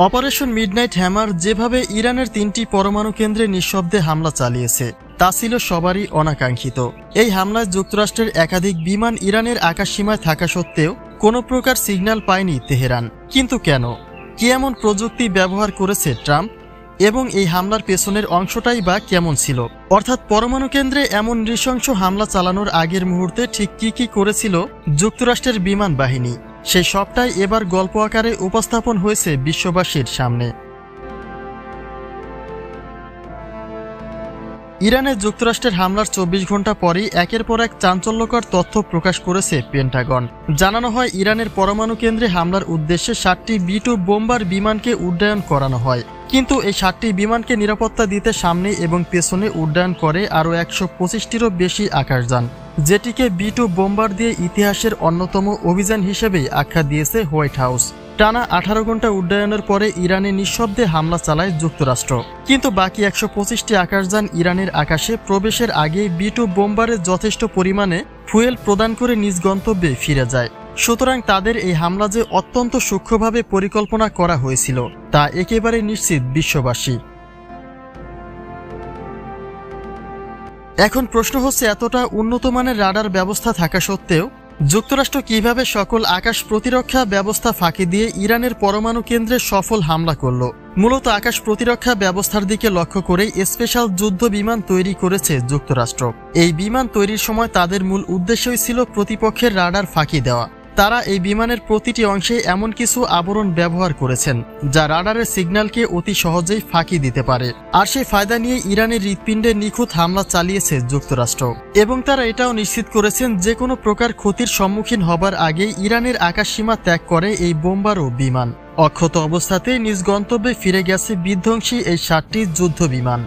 Operation midnight hammer যেভাবে ইরানের 3টি পরমাণু কেন্দ্রে নিঃশব্দে হামলা চালিয়েছে তা ছিল সবারই অনাকাঙ্ক্ষিত। এই হামলায় যুক্তরাষ্ট্রের একাধিক বিমান ইরানের আকাশসীমায় থাকা সত্ত্বেও কোনো প্রকার সিগন্যাল পায়নি তেহরান। কিন্তু কেন? কি এমন প্রযুক্তি ব্যবহার করেছে ট্রাম্প এবং এই হামলার পেছনের অংশটাই বা কেমন ছিল? অর্থাৎ পরমাণু কেন্দ্রে এমন নৃশংস হামলা চালানোর আগের মুহূর্তে ঠিক কি করেছিল যুক্তরাষ্ট্রের বিমান বাহিনী, সেই সবটাই এবার গল্প আকারে উপস্থাপন হয়েছে বিশ্ববাসীর সামনে। ইরানে যুক্তরাষ্ট্রের হামলার 24 ঘণ্টা পরই একের পর এক চাঞ্চল্যকর তথ্য প্রকাশ করেছে পেন্টাগন। জানানো হয় ইরানের পরমাণু কেন্দ্রে হামলার উদ্দেশ্যে 7টি B-2 বোম্বার বিমানকে উড্ডয়ন করানো হয়। কিন্তু এই 7টি বিমানকে নিরাপত্তা দিতে সামনে এবং পেছনে উড্ডয়ন করে আরও 125টিরও বেশি আকাশযান, যেটিকে B-2 বোম্বার দিয়ে ইতিহাসের অন্যতম অভিযান হিসেবেই আখ্যা দিয়েছে হোয়াইট হাউস। টানা 18 ঘণ্টা উড্ডয়নের পরে ইরানে নিঃশব্দে হামলা চালায় যুক্তরাষ্ট্র। কিন্তু বাকি 125টি আকাশযান ইরানের আকাশে প্রবেশের আগেই B-2 বোম্বারে যথেষ্ট পরিমাণে ফুয়েল প্রদান করে নিজ গন্তব্যে ফিরে যায়। সুতরাং তাদের এই হামলা যে অত্যন্ত সূক্ষ্মভাবে পরিকল্পনা করা হয়েছিল তা একেবারে নিশ্চিত বিশ্ববাসী। এখন প্রশ্ন হচ্ছে, এতটা উন্নত মানের রাডার ব্যবস্থা থাকা সত্ত্বেও যুক্তরাষ্ট্র কিভাবে সকল আকাশ প্রতিরক্ষা ব্যবস্থা ফাঁকি দিয়ে ইরানের পরমাণু কেন্দ্রে সফল হামলা করল? মূলত আকাশ প্রতিরক্ষা ব্যবস্থার দিকে লক্ষ্য করেই স্পেশাল যুদ্ধ বিমান তৈরি করেছে যুক্তরাষ্ট্র। এই বিমান তৈরির সময় তাদের মূল উদ্দেশ্যই ছিল প্রতিপক্ষের রাডার ফাঁকি দেওয়া। তারা এই বিমানের প্রতিটি অংশে এমন কিছু আবরণ ব্যবহার করেছেন যা রাডারের সিগন্যালকে অতি সহজেই ফাঁকি দিতে পারে। আর সেই ফায়দা নিয়ে ইরানের হৃৎপিণ্ডে নিখুঁত হামলা চালিয়েছে যুক্তরাষ্ট্র। এবং তারা এটাও নিশ্চিত করেছেন যে কোনো প্রকার ক্ষতির সম্মুখীন হবার আগেই ইরানের আকাশসীমা ত্যাগ করে এই বোম্বার ও বিমান। অক্ষত অবস্থাতেই নিজ গন্তব্যে ফিরে গেছে বিধ্বংসী এই 7টি যুদ্ধ বিমান।